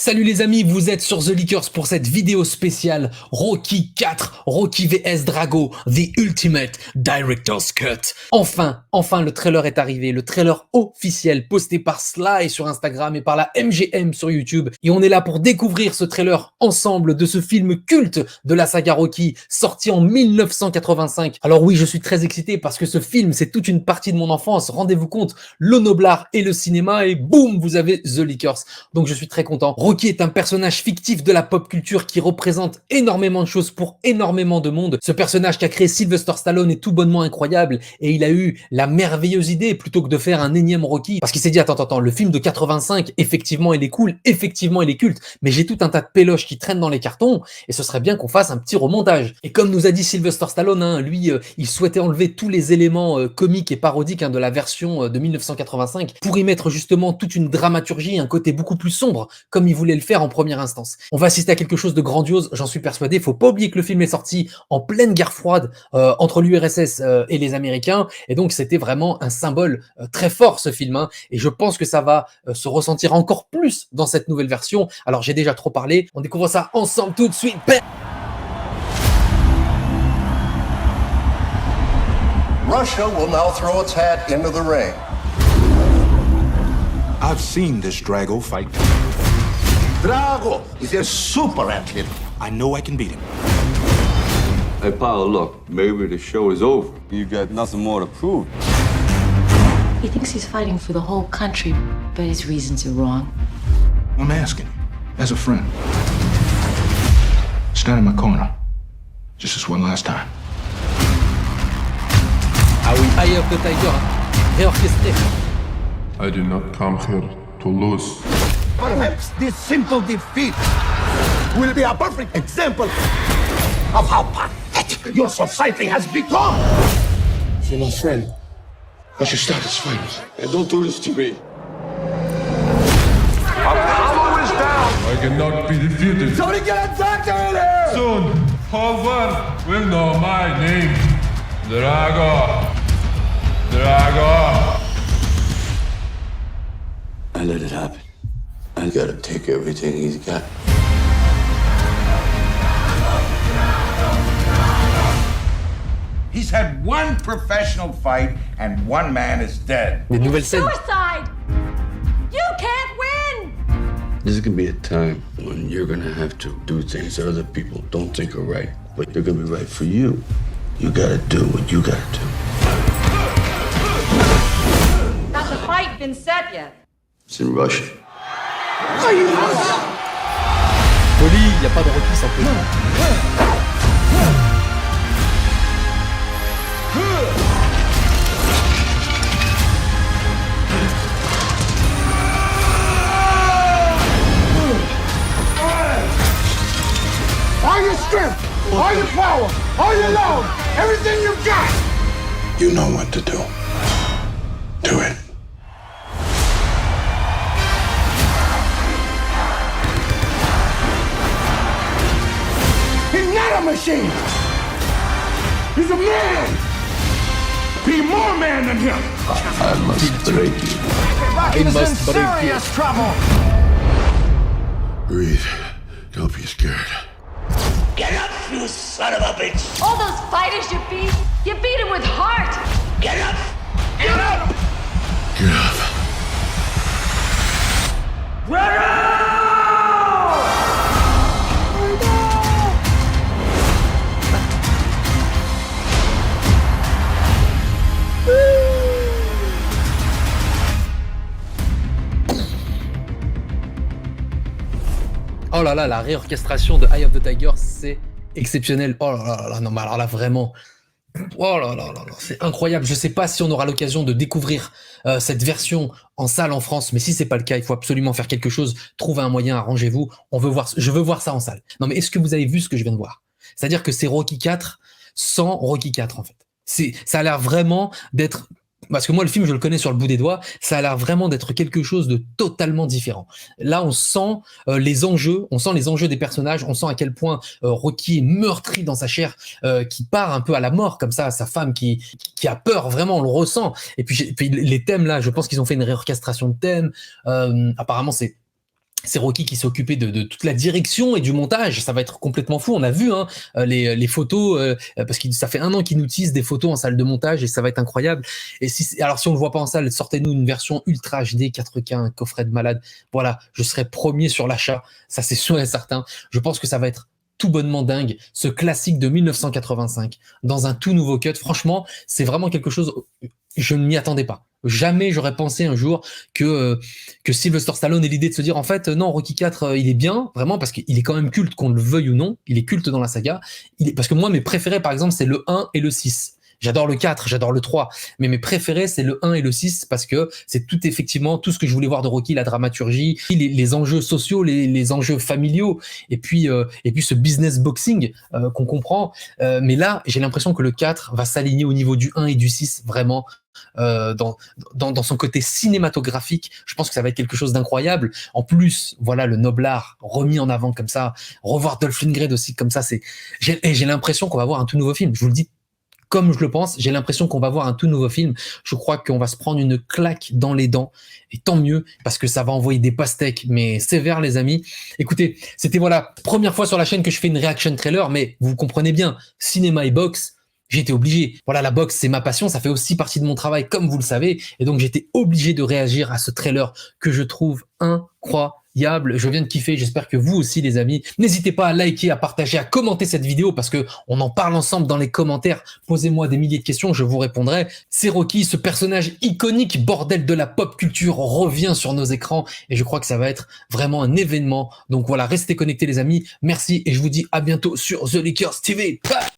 Salut les amis, vous êtes sur The Leakers pour cette vidéo spéciale Rocky 4, Rocky vs Drago, The Ultimate Director's Cut. Enfin, le trailer est arrivé, le trailer officiel posté par Sly sur Instagram et par la MGM sur YouTube. Et on est là pour découvrir ce trailer ensemble de ce film culte de la saga Rocky, sorti en 1985. Alors oui, je suis très excité parce que ce film, c'est toute une partie de mon enfance. Rendez-vous compte, le noblard et le cinéma et boum, vous avez The Leakers. Donc je suis très content. Rocky est un personnage fictif de la pop culture qui représente énormément de choses pour énormément de monde. Ce personnage qu'a créé Sylvester Stallone est tout bonnement incroyable et il a eu la merveilleuse idée plutôt que de faire un énième Rocky parce qu'il s'est dit attends, le film de 85, effectivement il est cool, effectivement il est culte, mais j'ai tout un tas de péloches qui traînent dans les cartons et ce serait bien qu'on fasse un petit remontage. Et comme nous a dit Sylvester Stallone, lui il souhaitait enlever tous les éléments comiques et parodiques de la version de 1985 pour y mettre justement toute une dramaturgie, un côté beaucoup plus sombre comme il voulait le faire en première instance. On va assister à quelque chose de grandiose, j'en suis persuadé. Faut pas oublier que le film est sorti en pleine guerre froide entre l'URSS et les Américains, et donc c'était vraiment un symbole très fort ce film, et je pense que ça va se ressentir encore plus dans cette nouvelle version. Alors j'ai déjà trop parlé, on découvre ça ensemble tout de suite. Russia will now throw its hat into the ring. I've seen this Drago fight. Drago is a super athlete. I know I can beat him. Hey, Paolo, look, maybe the show is over. You got nothing more to prove. He thinks he's fighting for the whole country, but his reasons are wrong. I'm asking, as a friend, stand in my corner, just this one last time. Ah oui, Eye of the Tiger, réorchestré. I did not come here to lose. Perhaps this simple defeat will be a perfect example of how pathetic your society has become. You're my friend. I should stop this fight. And don't do this to me. Apollo is down. I cannot be defeated. Somebody get a doctor in here. Soon, whole world will know my name. Drago. I let it happen. I gotta take everything he's got. He's had one professional fight and one man is dead. Des nouvelles scènes. Suicide! You can't win! There's gonna be a time when you're gonna have to do things that other people don't think are right, but they're gonna be right for you. You gotta do what you gotta do. Has the fight been set yet? It's in Russia. Poli, y a pas de Rocky sans Poli. All your strength, all your power, all your love, everything you got. You know what to do. Do it. He's not a machine. He's a man. Be more man than him. I must break you. Rocky's must in break serious trouble. Breathe. Don't be scared. Get up, you son of a bitch. All those fighters you beat them with heart! Get up. Get up. Get up. Oh là là, la réorchestration de Eye of the Tiger, c'est exceptionnel. Oh là là, non mais alors là vraiment, oh là là, c'est incroyable. Je sais pas si on aura l'occasion de découvrir cette version en salle en France, mais si c'est pas le cas, il faut absolument faire quelque chose. Trouvez un moyen, arrangez-vous. Je veux voir ça en salle. Non mais est-ce que vous avez vu ce que je viens de voir? C'est-à-dire que c'est Rocky 4 sans Rocky 4 en fait. Ça a l'air vraiment d'être... Parce que moi, le film, je le connais sur le bout des doigts, ça a l'air vraiment d'être quelque chose de totalement différent. Là, on sent les enjeux des personnages, on sent à quel point Rocky est meurtri dans sa chair, qui part un peu à la mort, comme ça, sa femme qui a peur, vraiment, on le ressent. Et puis les thèmes, là, je pense qu'ils ont fait une réorchestration de thèmes. Apparemment, C'est Rocky qui s'est occupé de toute la direction et du montage. Ça va être complètement fou. On a vu les photos, parce que ça fait 1 an qu'ils nous teasent des photos en salle de montage et ça va être incroyable. Et alors si on le voit pas en salle, sortez-nous une version ultra HD 4K, un coffret de malade. Voilà, je serai premier sur l'achat. Ça c'est sûr et certain. Je pense que ça va être tout bonnement dingue, ce classique de 1985 dans un tout nouveau cut. Franchement, c'est vraiment quelque chose, je ne m'y attendais pas. Jamais j'aurais pensé un jour que Sylvester Stallone ait l'idée de se dire en fait non, Rocky 4 il est bien vraiment parce qu'il est quand même culte, qu'on le veuille ou non, il est culte dans la saga. Parce que moi mes préférés par exemple c'est le 1 et le 6. J'adore le 4, j'adore le 3, mais mes préférés c'est le 1 et le 6 parce que c'est tout effectivement tout ce que je voulais voir de Rocky, la dramaturgie, les enjeux sociaux, les enjeux familiaux et puis ce business boxing qu'on comprend. Mais là, j'ai l'impression que le 4 va s'aligner au niveau du 1 et du 6 vraiment. Dans son côté cinématographique, je pense que ça va être quelque chose d'incroyable. En plus, voilà le noblard remis en avant comme ça, revoir Dolph Lundgren aussi comme ça, j'ai l'impression qu'on va voir un tout nouveau film. Je vous le dis comme je le pense, j'ai l'impression qu'on va voir un tout nouveau film. Je crois qu'on va se prendre une claque dans les dents. Et tant mieux, parce que ça va envoyer des pastèques, mais sévères, les amis. Écoutez, c'était voilà, première fois sur la chaîne que je fais une reaction trailer, mais vous comprenez bien, cinéma et boxe, j'étais obligé. Voilà, la boxe, c'est ma passion, ça fait aussi partie de mon travail, comme vous le savez. Et donc, j'étais obligé de réagir à ce trailer que je trouve incroyable. Je viens de kiffer, j'espère que vous aussi les amis. N'hésitez pas à liker, à partager, à commenter cette vidéo parce que on en parle ensemble dans les commentaires. Posez-moi des milliers de questions, je vous répondrai. C'est Rocky, ce personnage iconique, bordel de la pop culture, revient sur nos écrans et je crois que ça va être vraiment un événement. Donc voilà, restez connectés les amis. Merci et je vous dis à bientôt sur The Lakers TV.